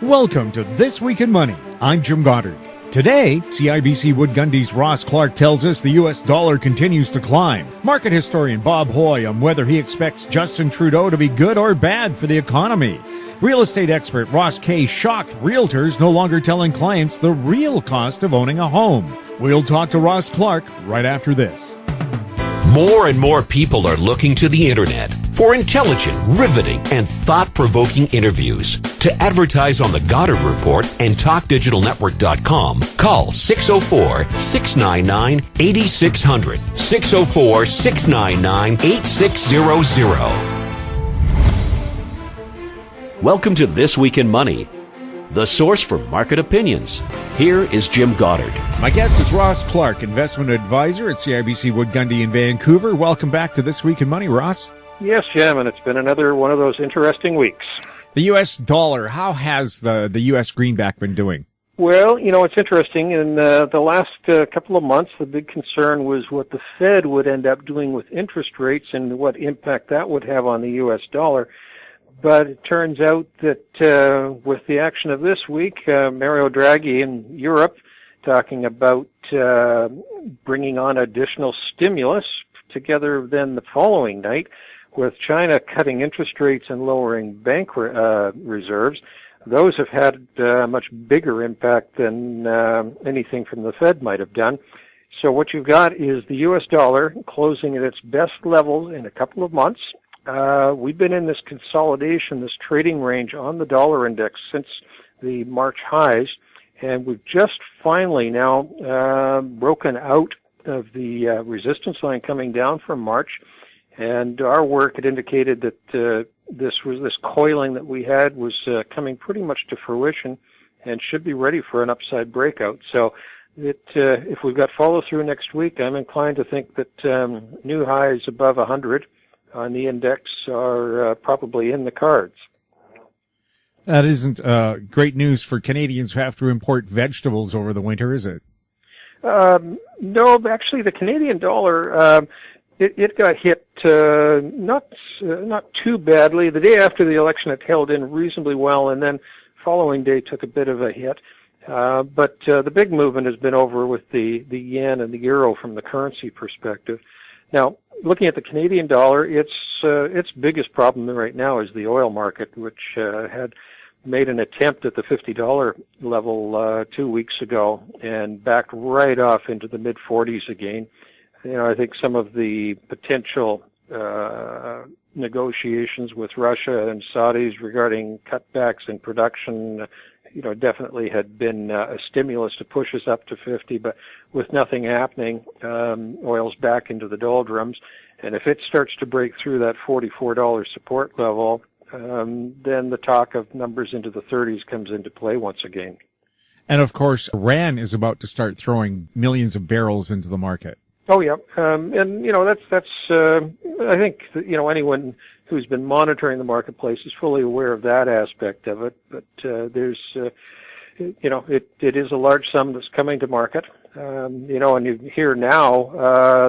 Welcome to This Week in Money. I'm Jim Goddard. Today, CIBC Wood Gundy's Ross Clark tells us the U.S. dollar continues to climb. Market historian Bob Hoye on whether he expects Justin Trudeau to be good or bad for the economy. Real estate expert Ross Kay shocked realtors no longer telling clients the real cost of owning a home. We'll talk to Ross Clark right after this. More and more people are looking to the internet for intelligent, riveting, and thought-provoking interviews. To advertise on The Goddard Report and TalkDigitalNetwork.com, call 604-699-8600, 604-699-8600. Welcome to This Week in Money, the source for market opinions. Here is Jim Goddard. My guest is Ross Clark, investment advisor at CIBC Wood Gundy in Vancouver. Welcome back to This Week in Money, Ross. Yes, Jim, and it's been another one of those interesting weeks. The U.S. dollar, how has the U.S. greenback been doing? Well, it's interesting. In the last couple of months, the big concern was what the Fed would end up doing with interest rates and what impact that would have on the U.S. dollar. But it turns out that with the action of this week, Mario Draghi in Europe talking about bringing on additional stimulus, together then the following night with China cutting interest rates and lowering bank reserves, those have had a much bigger impact than anything from the Fed might have done. So what you've got is the U.S. dollar closing at its best levels in a couple of months. We've been in this consolidation, this trading range on the dollar index since the March highs, and we've just finally now broken out of the resistance line coming down from March. And our work had indicated that this coiling that we had was coming pretty much to fruition and should be ready for an upside breakout. So if we've got follow through next week, I'm inclined to think that new highs above 100 on the index are probably in the cards. That isn't great news for Canadians who have to import vegetables over the winter, is it? No, actually the Canadian dollar, it got hit not too badly. The day after the election it held in reasonably well, and then following day took a bit of a hit. But the big movement has been over with the yen and the euro from the currency perspective. Now, looking at the Canadian dollar, its biggest problem right now is the oil market, which had made an attempt at the $50 level 2 weeks ago and backed right off into the mid-40s again. I think some of the potential negotiations with Russia and Saudis regarding cutbacks in production, definitely had been a stimulus to push us up to 50, but with nothing happening, oil's back into the doldrums. And if it starts to break through that $44 support level, then the talk of numbers into the 30s comes into play once again. And of course, Iran is about to start throwing millions of barrels into the market. Oh yeah, and that's I think anyone who's been monitoring the marketplace is fully aware of that aspect of it. But there's it is a large sum that's coming to market. And you hear now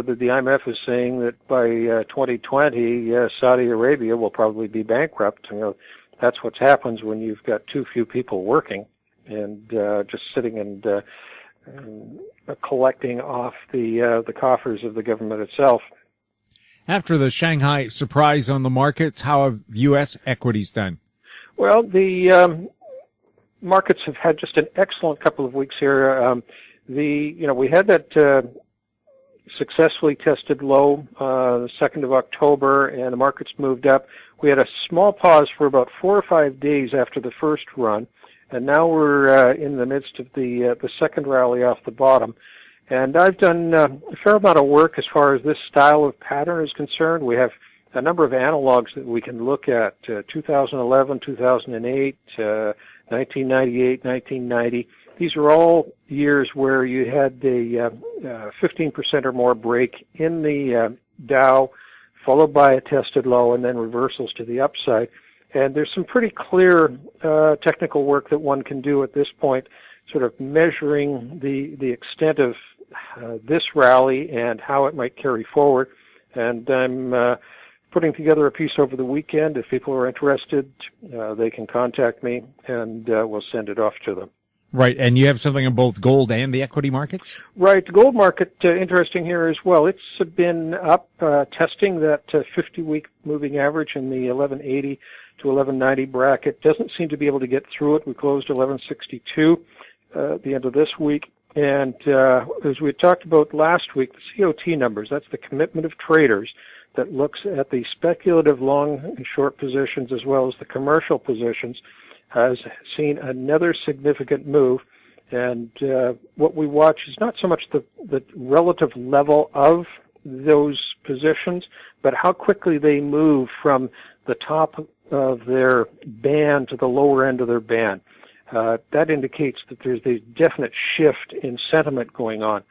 that the IMF is saying that by 2020 Saudi Arabia will probably be bankrupt. That's what happens when you've got too few people working and just sitting and collecting off the coffers of the government itself. After the Shanghai surprise on the markets, how have U.S. equities done? Well, the markets have had just an excellent couple of weeks here. We had that successfully tested low the 2nd of October, and the markets moved up. We had a small pause for about 4 or 5 days after the first run. And now we're in the midst of the second rally off the bottom. And I've done a fair amount of work as far as this style of pattern is concerned. We have a number of analogs that we can look at, 2011, 2008, 1998, 1990. These are all years where you had a 15% or more break in the Dow, followed by a tested low and then reversals to the upside. And there's some pretty clear technical work that one can do at this point, sort of measuring the extent of this rally and how it might carry forward. And I'm putting together a piece over the weekend. If people are interested, they can contact me, and we'll send it off to them. Right, and you have something on both gold and the equity markets? Right, the gold market, interesting here as well. It's been up, testing that 50-week moving average in the 1180 to 1190 bracket. Doesn't seem to be able to get through it. We closed 1162 at the end of this week. And as we talked about last week, the COT numbers, that's the commitment of traders that looks at the speculative long and short positions as well as the commercial positions, has seen another significant move. And what we watch is not so much the relative level of those positions, but how quickly they move from the top of their band to the lower end of their band. That indicates that there's a definite shift in sentiment going on.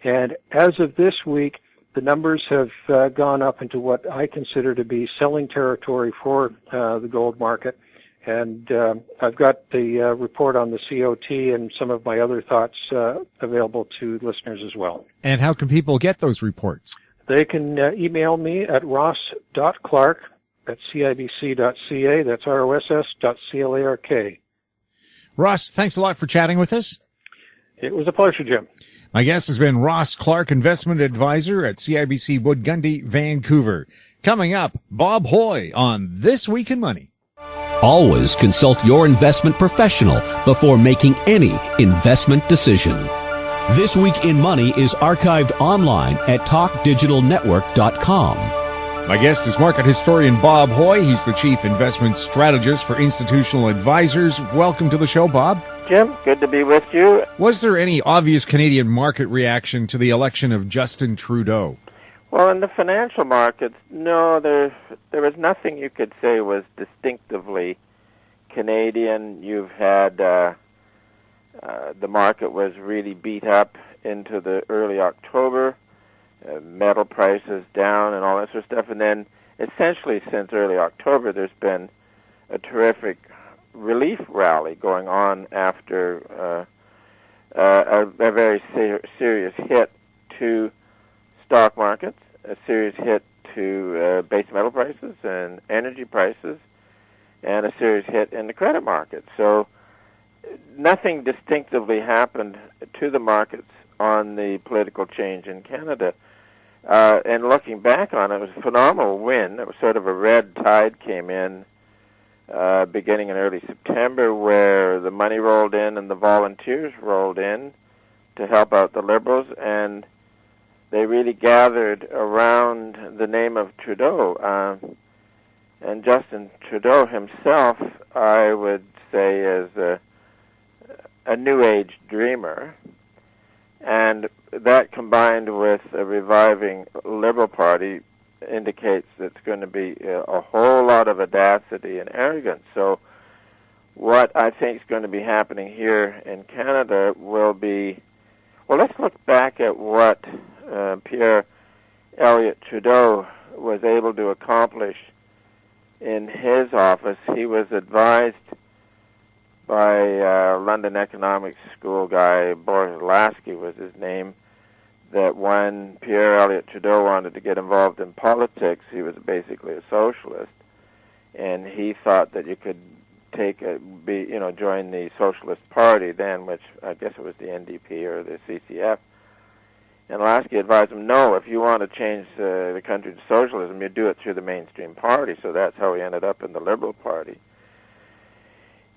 And as of this week, the numbers have gone up into what I consider to be selling territory for the gold market. And I've got the report on the COT and some of my other thoughts available to listeners as well. And how can people get those reports? They can email me at ross.clark@cibc.ca. That's ross.clark. Ross, thanks a lot for chatting with us. It was a pleasure, Jim. My guest has been Ross Clark, Investment Advisor at CIBC Wood Gundy, Vancouver. Coming up, Bob Hoye on This Week in Money. Always consult your investment professional before making any investment decision. This Week in Money is archived online at talkdigitalnetwork.com. My guest is market historian Bob Hoye. He's the Chief Investment Strategist for Institutional Advisors. Welcome to the show, Bob. Jim, good to be with you. Was there any obvious Canadian market reaction to the election of Justin Trudeau? Well, in the financial markets, no, there was nothing you could say was distinctively Canadian. You've had the market was really beat up into the early October, metal prices down and all that sort of stuff. And then essentially since early October, there's been a terrific relief rally going on after a very serious hit to stock markets, a serious hit to base metal prices and energy prices, and a serious hit in the credit market. So nothing distinctively happened to the markets on the political change in Canada. And looking back on it, it was a phenomenal win. It was sort of a red tide came in beginning in early September, where the money rolled in and the volunteers rolled in to help out the Liberals, and they really gathered around the name of Trudeau. And Justin Trudeau himself, I would say, is a New Age dreamer. And that combined with a reviving Liberal Party indicates that it's going to be a whole lot of audacity and arrogance. So what I think is going to be happening here in Canada will be, well, let's look back at what Pierre Elliott Trudeau was able to accomplish in his office. He was advised by London Economics School guy, Boris Lasky was his name, that when Pierre Elliott Trudeau wanted to get involved in politics, he was basically a socialist, and he thought that you could join the Socialist Party then, which I guess it was the NDP or the CCF. And Lasky advised him, no, if you want to change the country to socialism, you do it through the mainstream party. So that's how he ended up in the Liberal Party.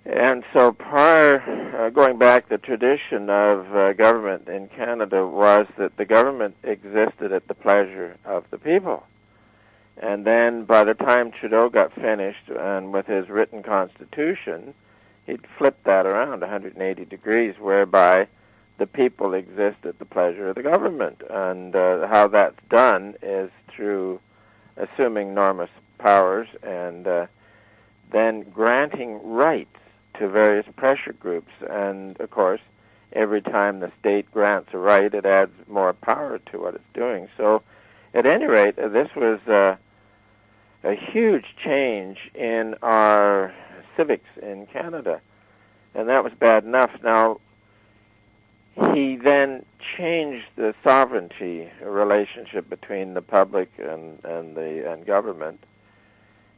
And so going back, the tradition of government in Canada was that the government existed at the pleasure of the people. And then by the time Trudeau got finished and with his written constitution, he'd flipped that around 180 degrees, whereby the people exist at the pleasure of the government. And how that's done is through assuming enormous powers and then granting rights to various pressure groups. And, of course, every time the state grants a right, it adds more power to what it's doing. So, at any rate, this was a huge change in our civics in Canada. And that was bad enough. Now, he then changed the sovereignty relationship between the public and government.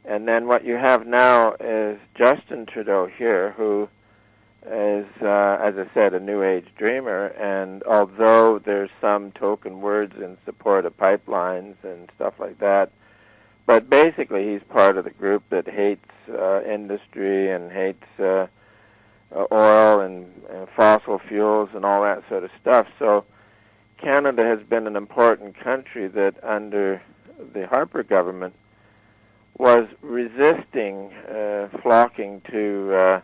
And then what you have now is Justin Trudeau here, who is, as I said, a New Age dreamer. And although there's some token words in support of pipelines and stuff like that, but basically he's part of the group that hates industry and hates oil and fossil fuels and all that sort of stuff. So Canada has been an important country that under the Harper government was resisting flocking to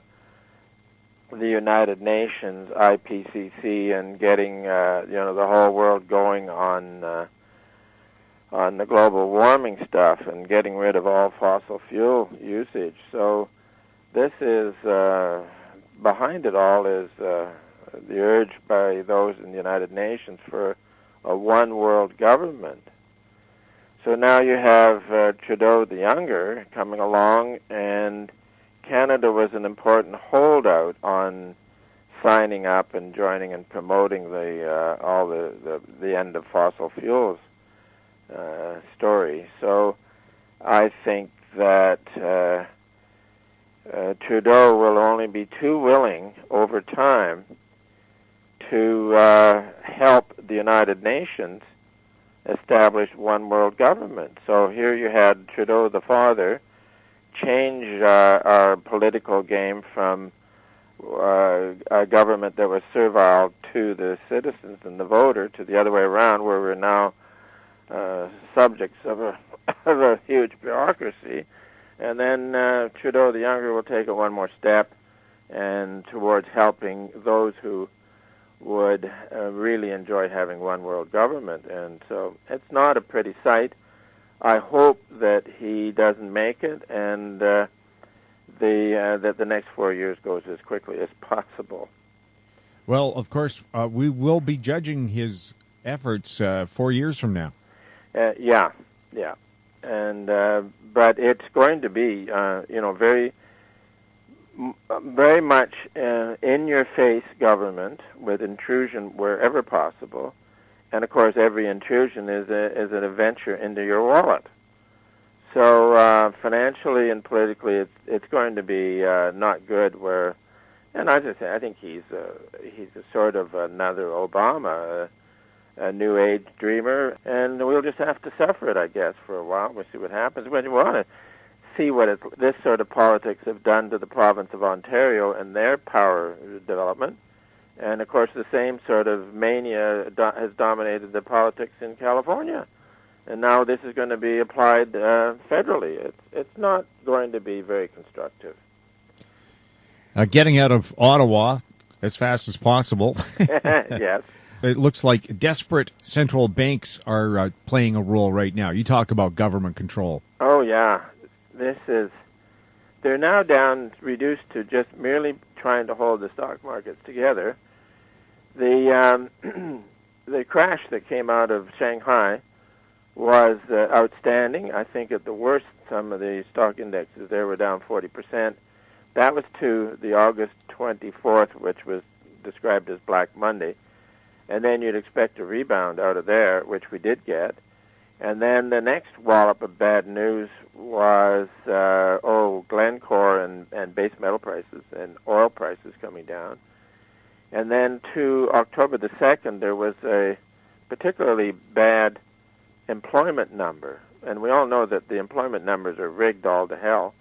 the United Nations, IPCC, and getting the whole world going on the global warming stuff and getting rid of all fossil fuel usage. So this is behind it all is the urge by those in the United Nations for a one world government. So now you have Trudeau the Younger coming along, and Canada was an important holdout on signing up and joining and promoting the end of fossil fuels story. So I think that Trudeau will only be too willing over time to help the United Nations establish one world government. So here you had Trudeau the father change our political game from a government that was servile to the citizens and the voter to the other way around, where we're now subjects of a huge bureaucracy. And then Trudeau the Younger will take it one more step and towards helping those who would really enjoy having one world government. And so it's not a pretty sight. I hope that he doesn't make it, and that the next 4 years goes as quickly as possible. Well, of course, we will be judging his efforts 4 years from now. Yeah. And but it's going to be, very much in-your-face government with intrusion wherever possible, and of course, every intrusion is an adventure into your wallet. So financially and politically, it's going to be not good. Where, and as I say, I think he's a sort of another Obama, a New Age dreamer, and we'll just have to suffer it, I guess, for a while. We'll see what happens. When you want to see what this sort of politics have done to the province of Ontario and their power development. And, of course, the same sort of mania has dominated the politics in California. And now this is going to be applied federally. It's not going to be very constructive. Getting out of Ottawa as fast as possible. Yes. It looks like desperate central banks are playing a role right now. You talk about government control. Oh, yeah. They're now reduced to just merely trying to hold the stock markets together. The crash that came out of Shanghai was outstanding. I think at the worst, some of the stock indexes there were down 40%. That was to the August 24th, which was described as Black Monday. And then you'd expect a rebound out of there, which we did get. And then the next wallop of bad news was, Glencore and base metal prices and oil prices coming down. And then to October the 2nd, there was a particularly bad employment number. And we all know that the employment numbers are rigged all to hell.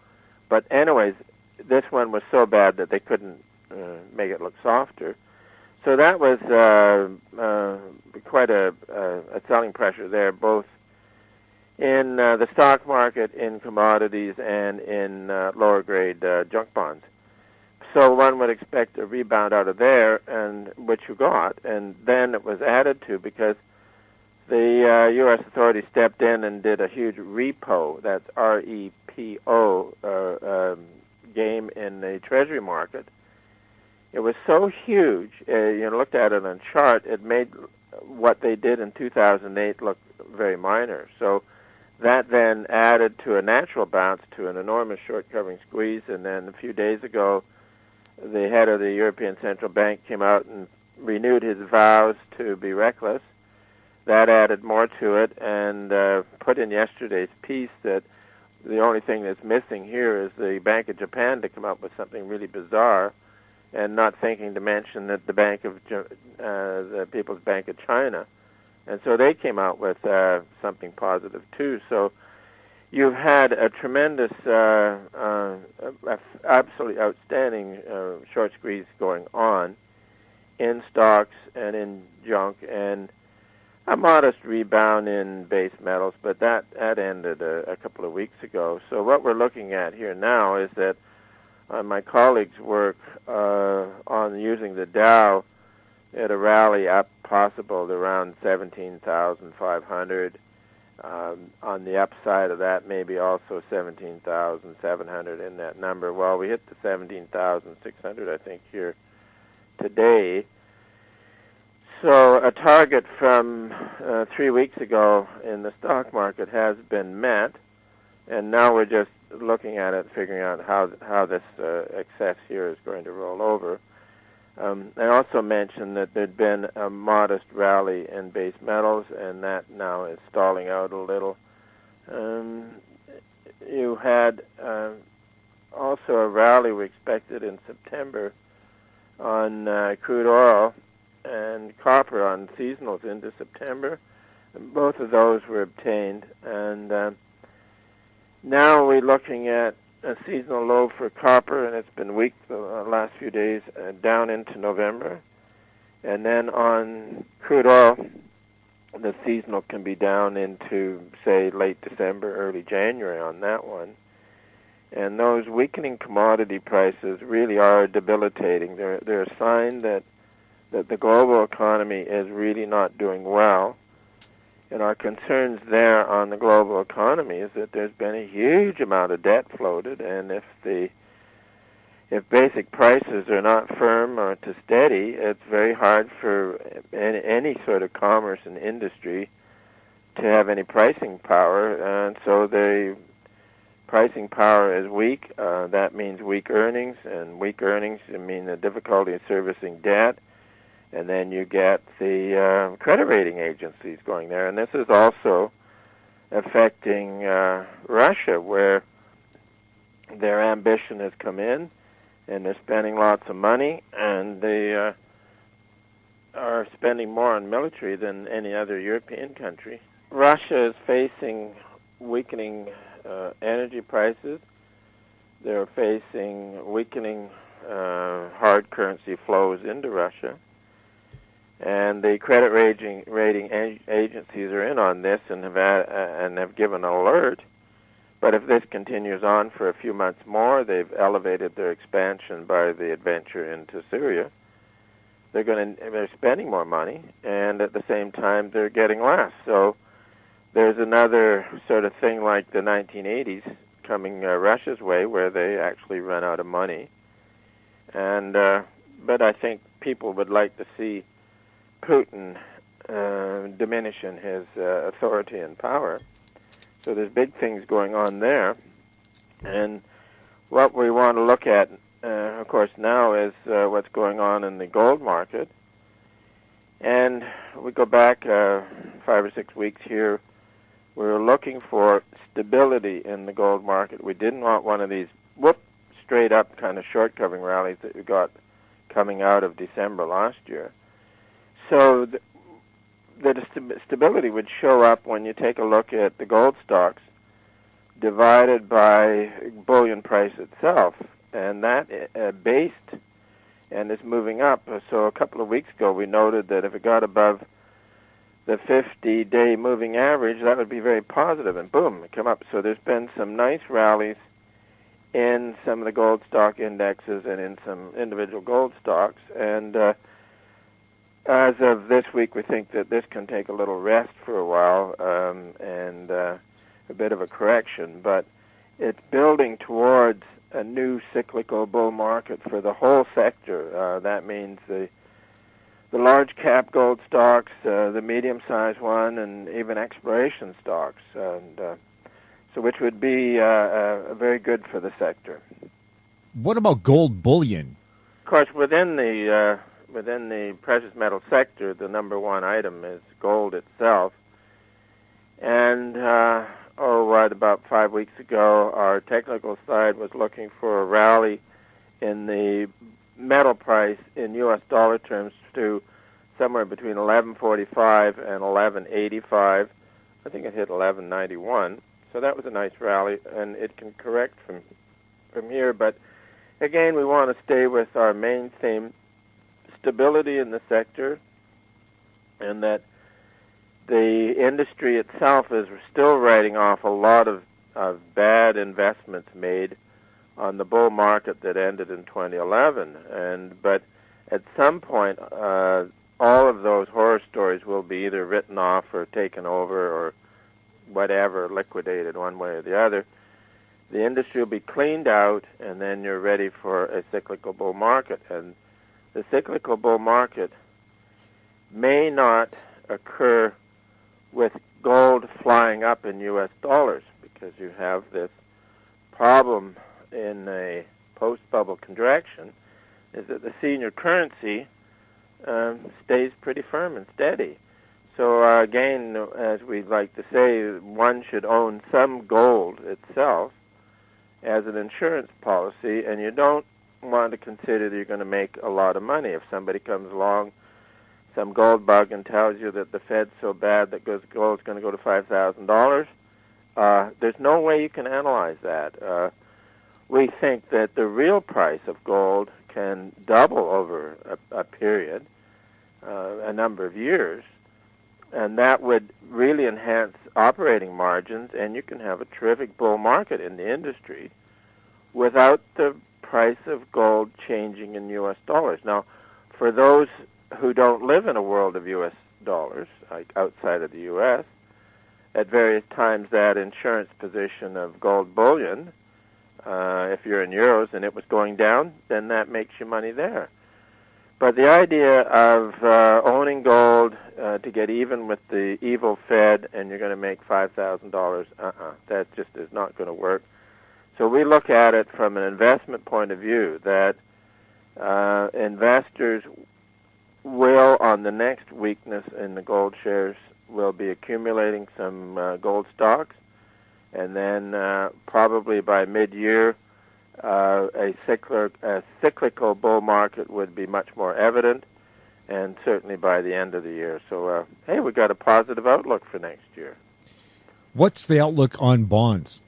But anyways, this one was so bad that they couldn't make it look softer. So that was quite a selling pressure there, both in the stock market, in commodities, and in lower-grade junk bonds. So one would expect a rebound out of there, and which you got, and then it was added to because the U.S. authorities stepped in and did a huge repo, that's R-E-P-O, game in the Treasury market. It was so huge, looked at it on a chart, it made what they did in 2008 look very minor. So that then added to a natural bounce to an enormous short covering squeeze, and then a few days ago, the head of the European Central Bank came out and renewed his vows to be reckless. That added more to it, and put in yesterday's piece that the only thing that's missing here is the Bank of Japan to come up with something really bizarre, and not thinking to mention that the People's Bank of China, and so they came out with something positive too. So you've had a tremendous, absolutely outstanding short squeeze going on in stocks and in junk, and a modest rebound in base metals, but that ended a couple of weeks ago. So what we're looking at here now is that my colleagues' work on using the Dow at a rally up possible to around 17,500. On the upside of that, maybe also 17,700 in that number. Well, we hit the 17,600, I think, here today. So a target from 3 weeks ago in the stock market has been met, and now we're just looking at it, figuring out how this excess here is going to roll over. I also mentioned that there'd been a modest rally in base metals, and that now is stalling out a little. You had also a rally we expected in September on crude oil and copper on seasonals into September. And both of those were obtained, and now we're looking at a seasonal low for copper, and it's been weak the last few days, down into November. And then on crude oil, the seasonal can be down into, say, late December, early January on that one. And those weakening commodity prices really are debilitating. They're a sign that the global economy is really not doing well. And our concerns there on the global economy is that there's been a huge amount of debt floated, and if basic prices are not firm or to steady, it's very hard for any sort of commerce and industry to have any pricing power. And so the pricing power is weak. That means weak earnings, and weak earnings mean the difficulty in servicing debt. And then you get the credit rating agencies going there. And this is also affecting Russia, where their ambition has come in, and they're spending lots of money, and they are spending more on military than any other European country. Russia is facing weakening energy prices. They're facing weakening hard currency flows into Russia. And the credit rating agencies are in on this and have given an alert. But if this continues on for a few months more, they've elevated their expansion by the adventure into Syria. They're spending more money, and at the same time they're getting less. So there's another sort of thing like the 1980s coming Russia's way, where they actually run out of money. And but I think people would like to see Putin diminishing his authority and power. So there's big things going on there. And what we want to look at, of course, now is what's going on in the gold market. And we go back 5 or 6 weeks here, we were looking for stability in the gold market. We didn't want one of these straight up kind of short covering rallies that we got coming out of December last year. So the stability would show up when you take a look at the gold stocks divided by bullion price itself, and that based and is moving up. So a couple of weeks ago we noted that if it got above the 50-day moving average, that would be very positive, and boom, it came up. So there's been some nice rallies in some of the gold stock indexes and in some individual gold stocks, and as of this week, we think that this can take a little rest for a while and a bit of a correction, but it's building towards a new cyclical bull market for the whole sector. That means the large cap gold stocks, the medium-sized one, and even exploration stocks, and so which would be very good for the sector. What about gold bullion? Of course, within the precious metal sector, the number one item is gold itself. And about 5 weeks ago, our technical side was looking for a rally in the metal price in U.S. dollar terms to somewhere between 11.45 and 11.85. I think it hit 11.91. So that was a nice rally, and it can correct from here. But again, we want to stay with our main theme, stability in the sector, and that the industry itself is still writing off a lot of bad investments made on the bull market that ended in 2011. But at some point, all of those horror stories will be either written off or taken over or whatever, liquidated one way or the other. The industry will be cleaned out, and then you're ready for a cyclical bull market. And the cyclical bull market may not occur with gold flying up in U.S. dollars, because you have this problem in a post-bubble contraction, is that the senior currency stays pretty firm and steady. So again, as we like to say, one should own some gold itself as an insurance policy, and you don't want to consider that you're going to make a lot of money. If somebody comes along, some gold bug, and tells you that the Fed's so bad that gold's going to go to $5,000, there's no way you can analyze that. We think that the real price of gold can double over a period, a number of years, and that would really enhance operating margins, and you can have a terrific bull market in the industry without the price of gold changing in U.S. dollars. Now, for those who don't live in a world of U.S. dollars, like outside of the U.S., at various times that insurance position of gold bullion, if you're in euros and it was going down, then that makes you money there. But the idea of owning gold to get even with the evil Fed and you're going to make $5,000, that just is not going to work. So we look at it from an investment point of view, that investors will, on the next weakness in the gold shares, will be accumulating some gold stocks, and then probably by mid-year, a cyclical bull market would be much more evident, and certainly by the end of the year. So, hey, we've got a positive outlook for next year. What's the outlook on bonds?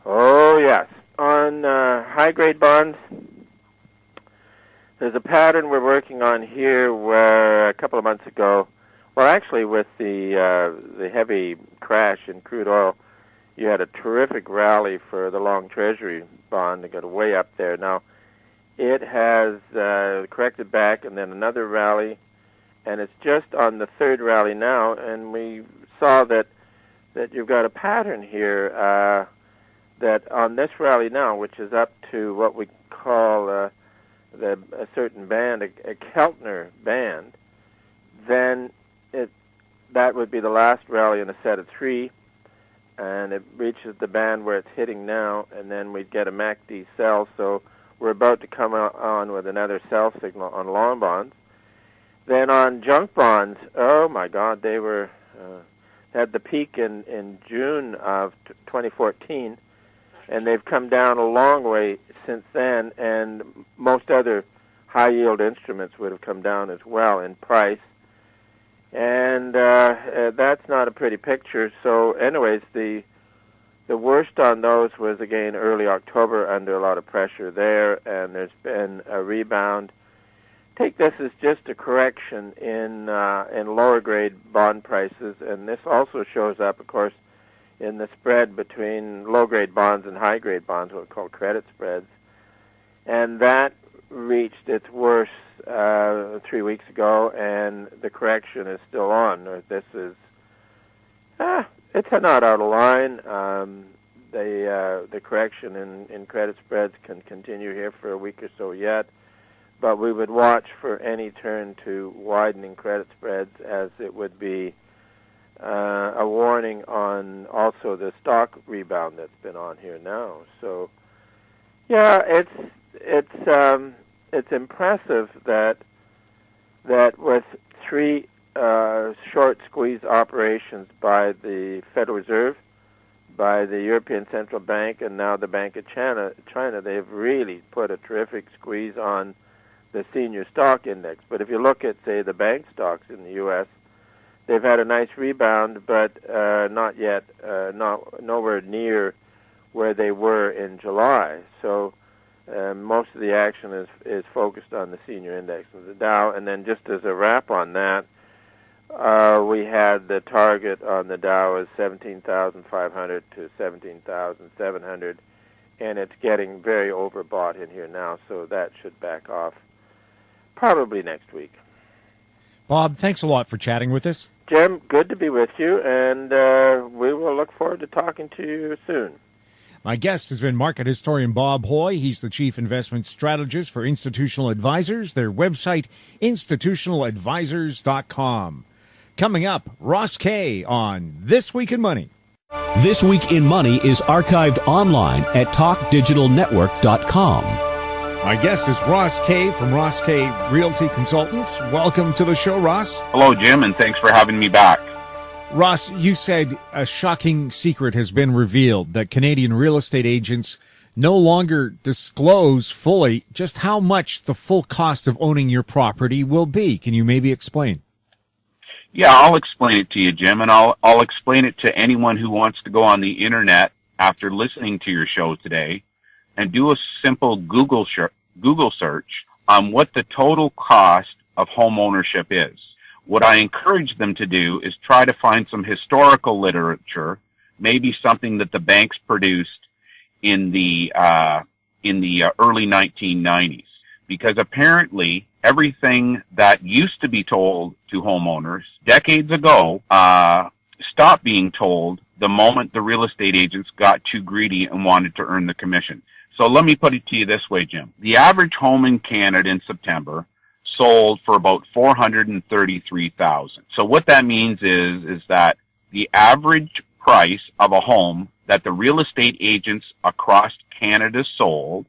Oh, yes. On high-grade bonds, there's a pattern we're working on here where a couple of months ago, well, actually with the heavy crash in crude oil, you had a terrific rally for the long Treasury bond that got way up there. Now, it has corrected back and then another rally, and it's just on the third rally now, and we saw that you've got a pattern here that on this rally now, which is up to what we call a certain band, a Keltner band, then that would be the last rally in a set of three, and it reaches the band where it's hitting now, and then we'd get a MACD sell. So we're about to come on with another sell signal on long bonds. Then on junk bonds, oh my God, they had the peak in June of 2014, and they've come down a long way since then, and most other high-yield instruments would have come down as well in price. And that's not a pretty picture. So anyways, the worst on those was, again, early October under a lot of pressure there, and there's been a rebound. Take this as just a correction in lower-grade bond prices, and this also shows up, of course, in the spread between low-grade bonds and high-grade bonds, what we call credit spreads. And that reached its worst 3 weeks ago, and the correction is still on. This is, it's not out of line. The correction in credit spreads can continue here for a week or so yet, but we would watch for any turn to widening credit spreads, as it would be a warning on also the stock rebound that's been on here now. So, yeah, it's impressive that with three short squeeze operations by the Federal Reserve by the European Central Bank and now the Bank of China, they've really put a terrific squeeze on the senior stock index. But if you look at, say, the bank stocks in the U.S., they've had a nice rebound, but not yet, nowhere near where they were in July. So most of the action is focused on the senior index of the Dow. And then just as a wrap on that, we had the target on the Dow is 17,500 to 17,700, and it's getting very overbought in here now, so that should back off probably next week. Bob, thanks a lot for chatting with us. Jim, good to be with you, and we will look forward to talking to you soon. My guest has been market historian Bob Hoye. He's the chief investment strategist for Institutional Advisors. Their website, institutionaladvisors.com. Coming up, Ross Kay on This Week in Money. This Week in Money is archived online at talkdigitalnetwork.com. My guest is Ross Kay from Ross Kay Realty Consultants. Welcome to the show, Ross. Hello, Jim, and thanks for having me back. Ross, you said a shocking secret has been revealed that Canadian real estate agents no longer disclose fully just how much the full cost of owning your property will be. Can you maybe explain? Yeah, I'll explain it to you, Jim, and I'll explain it to anyone who wants to go on the internet after listening to your show today and do a simple Google search on what the total cost of home ownership is. What I encourage them to do is try to find some historical literature, maybe something that the banks produced in the early 1990s, because apparently everything that used to be told to homeowners decades ago stopped being told the moment the real estate agents got too greedy and wanted to earn the commission. So let me put it to you this way, Jim. The average home in Canada in September sold for about $433,000. So what that means is that the average price of a home that the real estate agents across Canada sold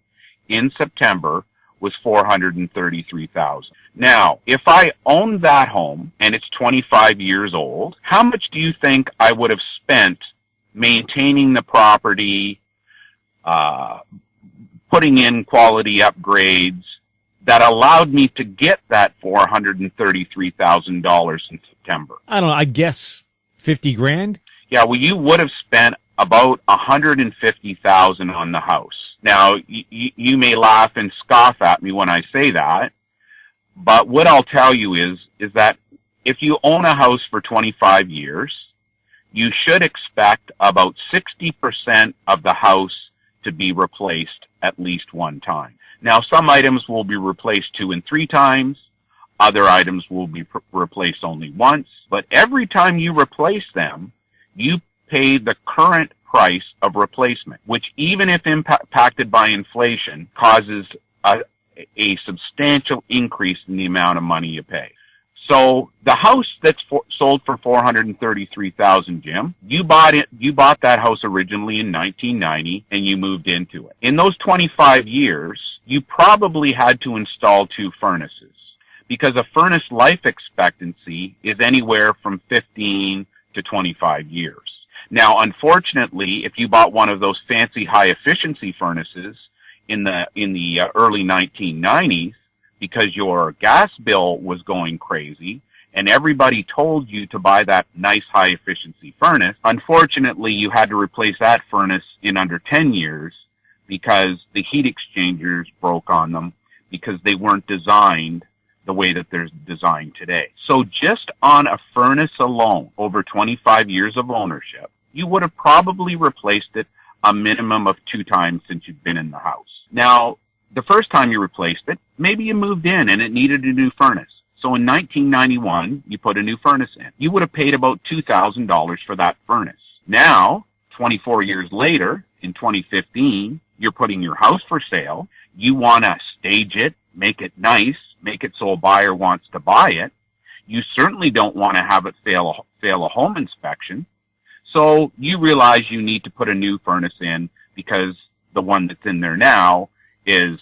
in September was $433,000. Now, if I owned that home and it's 25 years old, how much do you think I would have spent maintaining the property, putting in quality upgrades that allowed me to get that $433,000 in September? I don't know, I guess 50 grand? Yeah, well, you would have spent about $150,000 on the house. Now, you may laugh and scoff at me when I say that, but what I'll tell you is that if you own a house for 25 years, you should expect about 60% of the house to be replaced at least one time. Now, some items will be replaced 2 and 3 times. Other items will be replaced only once. But every time you replace them, you pay the current price of replacement, which even if impacted by inflation, causes a substantial increase in the amount of money you pay. So the house that's sold for $433,000, Jim, you bought that house originally in 1990 and you moved into it. In those 25 years, you probably had to install 2 furnaces because a furnace life expectancy is anywhere from 15 to 25 years. Now, unfortunately, if you bought one of those fancy high efficiency furnaces in the early 1990s, because your gas bill was going crazy and everybody told you to buy that nice high efficiency furnace, unfortunately you had to replace that furnace in under 10 years because the heat exchangers broke on them because they weren't designed the way that they're designed today. So just on a furnace alone, over 25 years of ownership, you would have probably replaced it a minimum of 2 times since you've been in the house. Now, the first time you replaced it, maybe you moved in and it needed a new furnace. So in 1991, you put a new furnace in. You would have paid about $2,000 for that furnace. Now, 24 years later, in 2015, you're putting your house for sale. You want to stage it, make it nice, make it so a buyer wants to buy it. You certainly don't want to have it fail a home inspection. So you realize you need to put a new furnace in because the one that's in there now is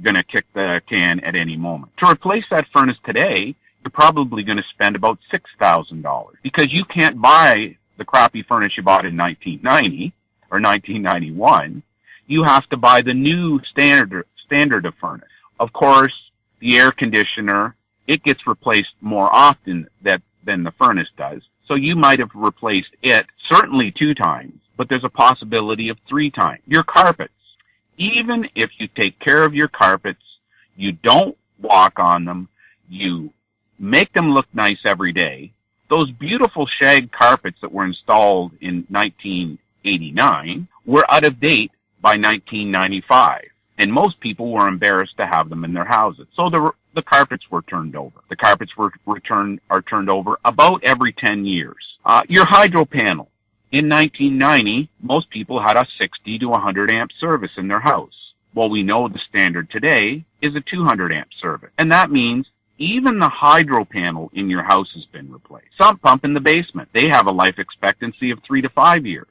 going to kick the can at any moment. To replace that furnace today, you're probably going to spend about $6,000 because you can't buy the crappy furnace you bought in 1990 or 1991, you have to buy the new standard of furnace. Of course, the air conditioner, it gets replaced more often than the furnace does. So you might have replaced it certainly 2 times, but there's a possibility of 3 times. Your carpets. Even if you take care of your carpets, you don't walk on them, you make them look nice every day, those beautiful shag carpets that were installed in 1989 were out of date by 1995. And most people were embarrassed to have them in their houses. So the carpets were turned over. The carpets are turned over about every 10 years. Your hydro panel. In 1990, most people had a 60 to 100 amp service in their house. Well, we know the standard today is a 200 amp service. And that means even the hydro panel in your house has been replaced. Sump pump in the basement. They have a life expectancy of 3 to 5 years.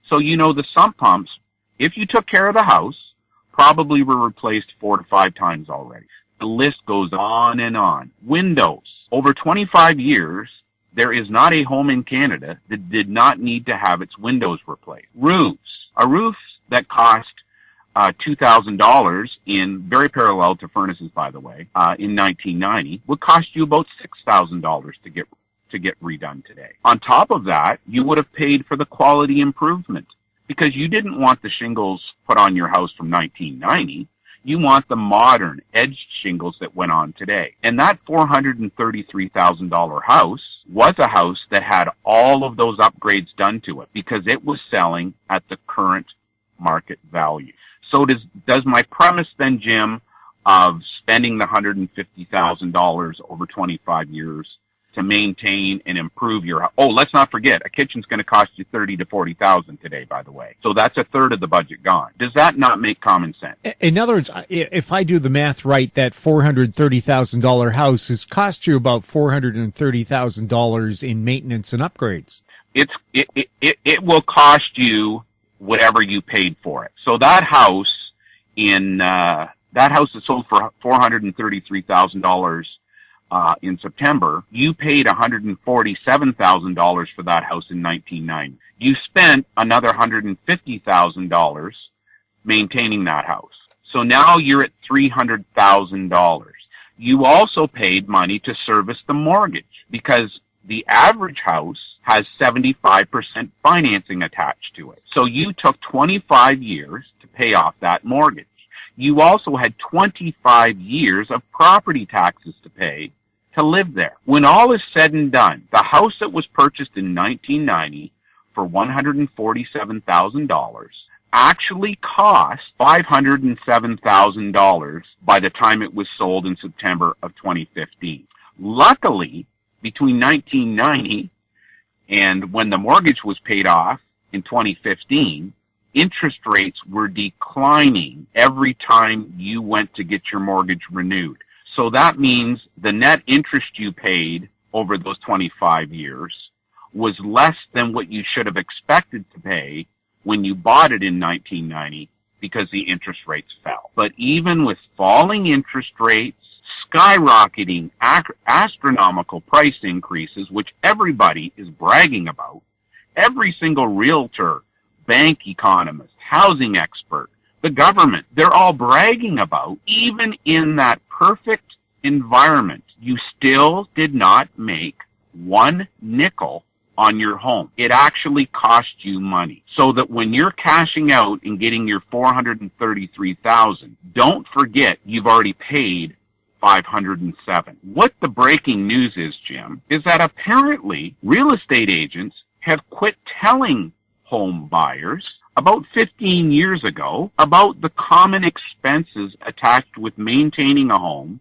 So the sump pumps, if you took care of the house, probably were replaced 4 to 5 times already. The list goes on and on. Windows. Over 25 years, there is not a home in Canada that did not need to have its windows replaced. Roofs. A roof that cost $2,000 very parallel to furnaces, by the way, in 1990, would cost you about $6,000 to get redone today. On top of that, you would have paid for the quality improvement because you didn't want the shingles put on your house from 1990. You want the modern edged shingles that went on today. And that $433,000 house was a house that had all of those upgrades done to it because it was selling at the current market value. So does my premise then, Jim, of spending the $150,000 over 25 years to maintain and improve your house? Oh, let's not forget, a kitchen's going to cost you $30,000 to $40,000 today, by the way. So that's a third of the budget gone. Does that not make common sense? In other words, if I do the math right, that $430,000 house has cost you about $430,000 in maintenance and upgrades. It will cost you whatever you paid for it. So that house is sold for $433,000 in September. You paid $147,000 for that house in 1990. You spent another $150,000 maintaining that house. So now you're at $300,000. You also paid money to service the mortgage because the average house has 75% financing attached to it. So you took 25 years to pay off that mortgage. You also had 25 years of property taxes to pay to live there. When all is said and done, the house that was purchased in 1990 for $147,000 actually cost $507,000 by the time it was sold in September of 2015. Luckily, between 1990 and when the mortgage was paid off in 2015, interest rates were declining every time you went to get your mortgage renewed. So that means the net interest you paid over those 25 years was less than what you should have expected to pay when you bought it in 1990 because the interest rates fell. But even with falling interest rates, skyrocketing astronomical price increases, which everybody is bragging about, every single realtor, bank economist, housing expert, the government, they're all bragging about, even in that perfect environment, you still did not make one nickel on your home. It actually cost you money. So that when you're cashing out and getting your $433,000, don't forget you've already paid $507. What the breaking news is, Jim, is that apparently real estate agents have quit telling home buyers about 15 years ago about the common expenses attached with maintaining a home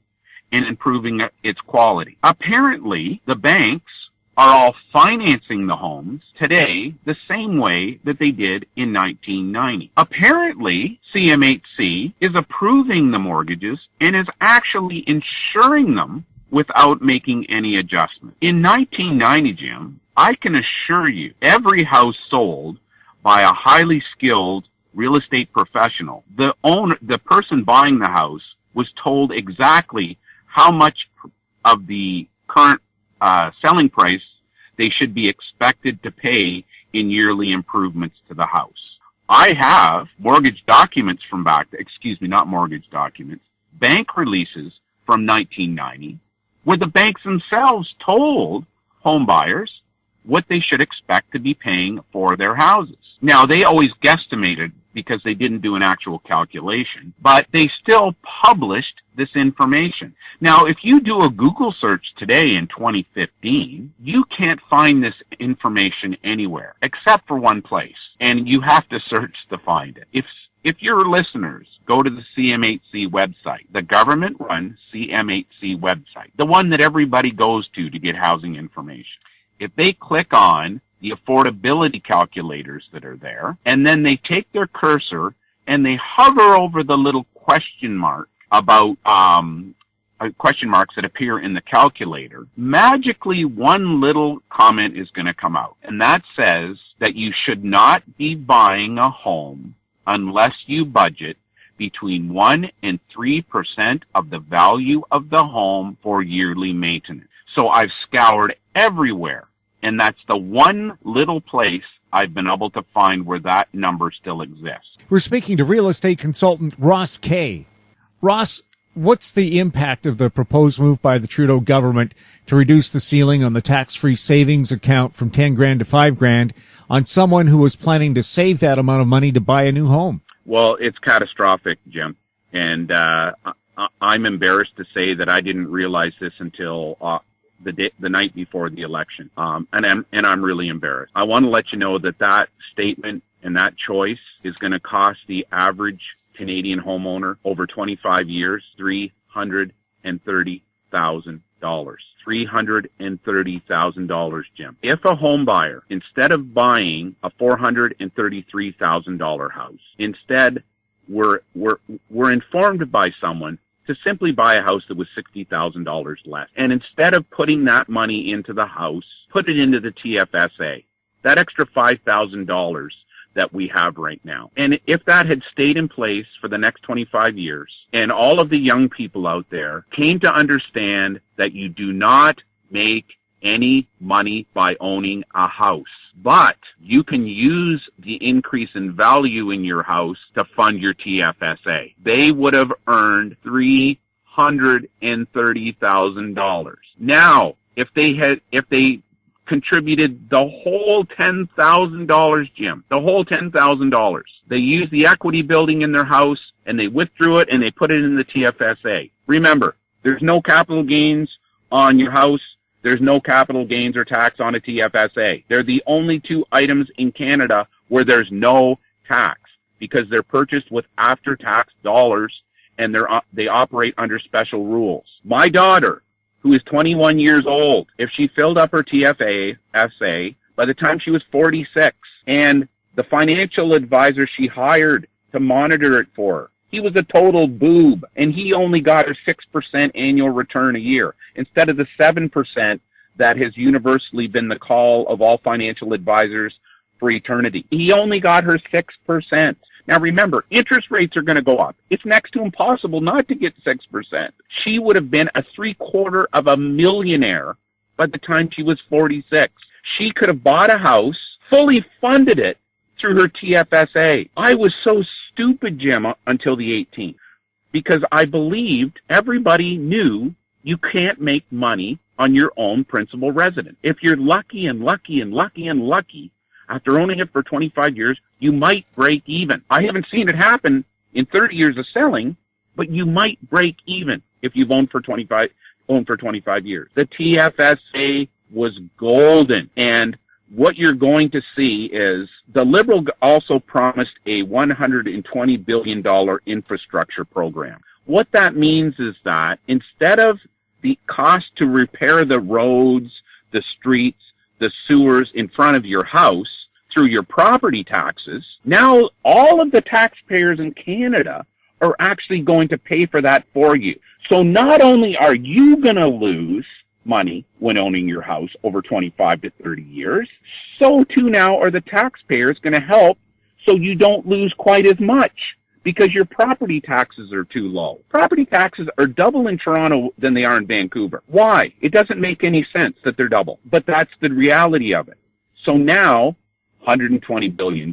and improving its quality. Apparently, the banks are all financing the homes today the same way that they did in 1990. Apparently, CMHC is approving the mortgages and is actually insuring them without making any adjustment. In 1990, Jim, I can assure you, every house sold by a highly skilled real estate professional, the person buying the house was told exactly how much of the current selling price they should be expected to pay in yearly improvements to the house. I have mortgage documents from not mortgage documents, bank releases from 1990, where the banks themselves told home buyers what they should expect to be paying for their houses. Now, they always guesstimated because they didn't do an actual calculation, but they still published this information. Now, if you do a Google search today in 2015, you can't find this information anywhere except for one place, and you have to search to find it. If your listeners go to the CMHC website, the government-run CMHC website, the one that everybody goes to get housing information, if they click on the affordability calculators that are there, and then they take their cursor and they hover over the little question mark about question marks that appear in the calculator, magically one little comment is going to come out, and that says that you should not be buying a home unless you budget between 1 and 3% of the value of the home for yearly maintenance. So I've scoured everywhere, and that's the one little place I've been able to find where that number still exists. We're speaking to real estate consultant Ross Kay. Ross, what's the impact of the proposed move by the Trudeau government to reduce the ceiling on the tax-free savings account from 10 grand to 5 grand on someone who was planning to save that amount of money to buy a new home? Well, it's catastrophic, Jim. And I'm embarrassed to say that I didn't realize this until the night before the election. And I'm really embarrassed. I want to let you know that statement and that choice is going to cost the average Canadian homeowner over 25 years $330,000. $330,000, Jim. If a home buyer, instead of buying a $433,000 house, instead we're informed by someone to simply buy a house that was $60,000 less. And instead of putting that money into the house, put it into the TFSA. That extra $5,000 that we have right now. And if that had stayed in place for the next 25 years, and all of the young people out there came to understand that you do not make any money by owning a house, but you can use the increase in value in your house to fund your TFSA, they would have earned $330,000. Now, if they contributed the whole $10,000, Jim, the whole $10,000. They used the equity building in their house, and they withdrew it, and they put it in the TFSA. Remember, there's no capital gains on your house. There's no capital gains or tax on a TFSA. They're the only two items in Canada where there's no tax because they're purchased with after-tax dollars, and they operate under special rules. My daughter, who is 21 years old, if she filled up her TFSA by the time she was 46, and the financial advisor she hired to monitor it for her, he was a total boob, and he only got a 6% annual return a year instead of the 7% that has universally been the call of all financial advisors for eternity. He only got her 6%. Now remember, interest rates are going to go up. It's next to impossible not to get 6%. She would have been a $750,000 by the time she was 46. She could have bought a house, fully funded it through her TFSA. I was so stupid, Jim, until the 18th, because I believed everybody knew you can't make money on your own principal residence. If you're lucky and lucky and lucky and lucky, after owning it for 25 years, you might break even. I haven't seen it happen in 30 years of selling, but you might break even if you've owned for 25 years. The TFSA was golden. And what you're going to see is the Liberal also promised a $120 billion infrastructure program. What that means is that instead of the cost to repair the roads, the streets, the sewers in front of your house through your property taxes, now all of the taxpayers in Canada are actually going to pay for that for you. So not only are you going to lose money when owning your house over 25 to 30 years, so too now are the taxpayers going to help so you don't lose quite as much because your property taxes are too low. Property taxes are double in Toronto than they are in Vancouver. Why? It doesn't make any sense that they're double, but that's the reality of it. So now $120 billion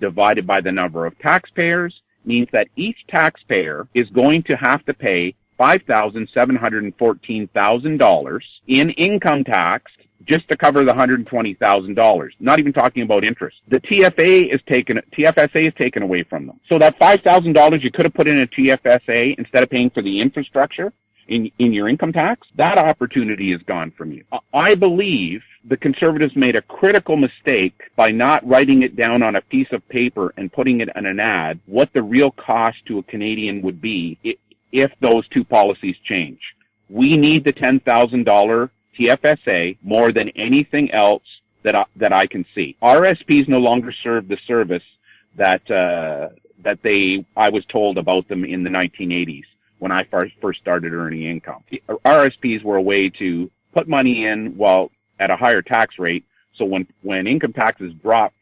divided by the number of taxpayers means that each taxpayer is going to have to pay $5,714,000 in income tax just to cover the $120,000. Not even talking about interest. The TFSA is taken away from them. So that $5,000 you could have put in a TFSA instead of paying for the infrastructure in your income tax, that opportunity is gone from you. I believe the Conservatives made a critical mistake by not writing it down on a piece of paper and putting it in an ad, what the real cost to a Canadian would be if those two policies change. We need the $10,000 TFSA more than anything else that I can see. RSPs no longer serve the service that I was told about them in the 1980s when I first started earning income. RSPs were a way to put money in while at a higher tax rate, so when income taxes drop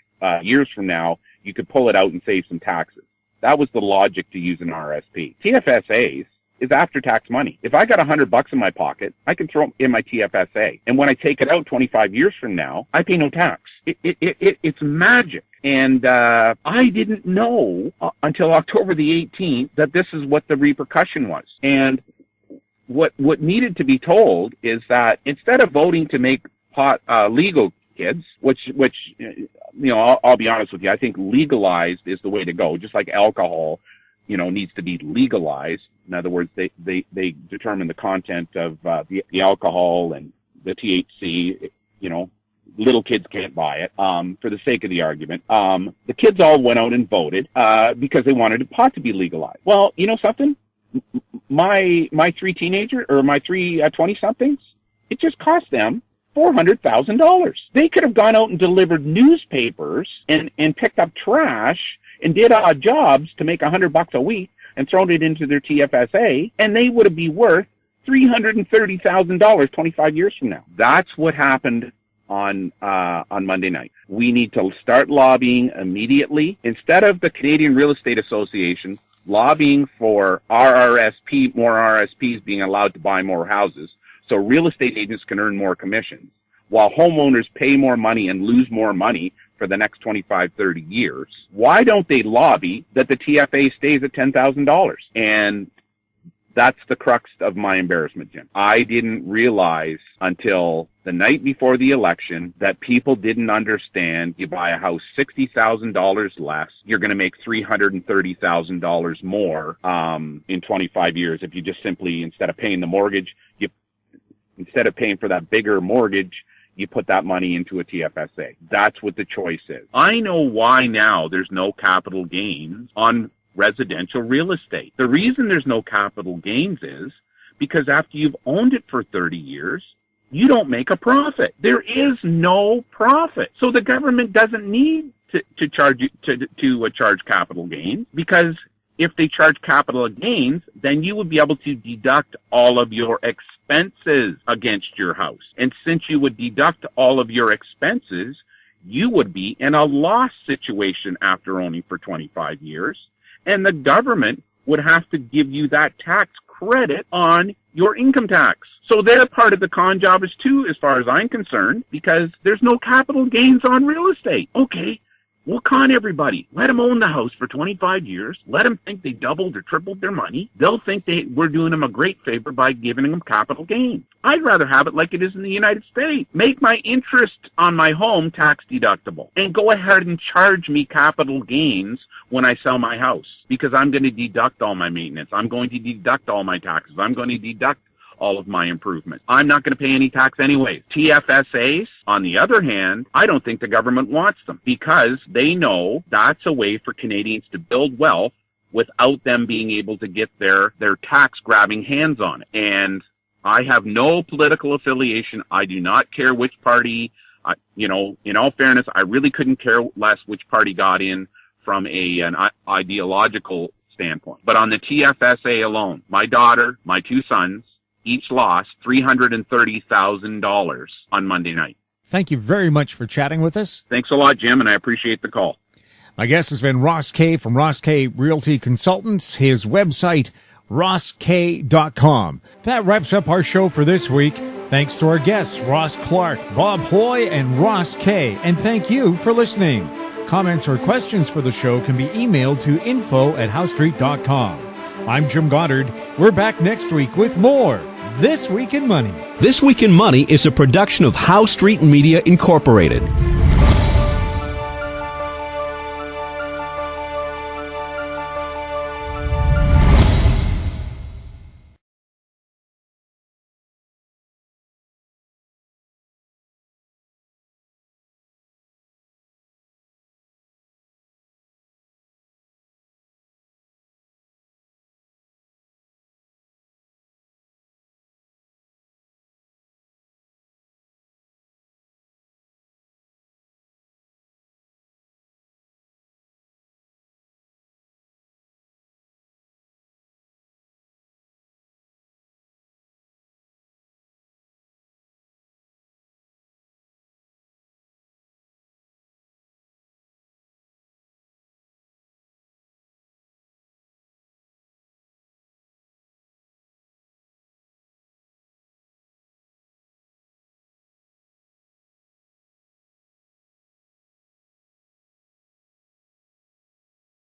years from now, you could pull it out and save some taxes. That was the logic to use an RSP. TFSAs is after-tax money. If I got $100 in my pocket, I can throw it in my TFSA. And when I take it out 25 years from now, I pay no tax. It's magic. And I didn't know until October the 18th that this is what the repercussion was. And what needed to be told is that instead of voting to make pot legal, kids, which I'll be honest with you, I think legalized is the way to go. Just like alcohol, needs to be legalized. In other words, they determine the content of the alcohol and the THC. Little kids can't buy it. For the sake of the argument, the kids all went out and voted because they wanted pot to be legalized. Well, you know something? My three 20-somethings, it just cost them $400,000. They could have gone out and delivered newspapers and picked up trash and did odd jobs to make $100 a week and thrown it into their TFSA, and they would be worth $330,000 25 years from now. That's what happened on Monday night. We need to start lobbying immediately. Instead of the Canadian Real Estate Association lobbying for more RSPs being allowed to buy more houses, so real estate agents can earn more commissions, while homeowners pay more money and lose more money for the next 25, 30 years. Why don't they lobby that the TFA stays at $10,000? And that's the crux of my embarrassment, Jim. I didn't realize until the night before the election that people didn't understand you buy a house $60,000 less, you're going to make $330,000 more in 25 years if you just simply, instead of paying the mortgage, instead of paying for that bigger mortgage, you put that money into a TFSA. That's what the choice is. I know why now there's no capital gains on residential real estate. The reason there's no capital gains is because after you've owned it for 30 years, you don't make a profit. There is no profit. So the government doesn't need to charge capital gains, because if they charge capital gains, then you would be able to deduct all of your expenses against your house. And since you would deduct all of your expenses, you would be in a loss situation after owning for 25 years. And the government would have to give you that tax credit on your income tax. So they're part of the con jobbers too, as far as I'm concerned, because there's no capital gains on real estate. Okay, we'll con everybody. Let them own the house for 25 years. Let them think they doubled or tripled their money. They'll think we're doing them a great favor by giving them capital gains. I'd rather have it like it is in the United States. Make my interest on my home tax deductible and go ahead and charge me capital gains when I sell my house, because I'm going to deduct all my maintenance. I'm going to deduct all my taxes. I'm going to deduct all of my improvements. I'm not going to pay any tax anyway. TFSAs, on the other hand, I don't think the government wants them, because they know that's a way for Canadians to build wealth without them being able to get their tax-grabbing hands on it. And I have no political affiliation. I do not care which party. In all fairness, I really couldn't care less which party got in from an ideological standpoint. But on the TFSA alone, my daughter, my two sons, each lost $330,000 on Monday night. Thank you very much for chatting with us. Thanks a lot, Jim, and I appreciate the call. My guest has been Ross Kay from Ross Kay Realty Consultants. His website, rosskay.com. That wraps up our show for this week. Thanks to our guests, Ross Clark, Bob Hoye, and Ross Kay. And thank you for listening. Comments or questions for the show can be emailed to info@howstreet.com. I'm Jim Goddard. We're back next week with more This Week in Money. This Week in Money is a production of Howe Street Media Incorporated.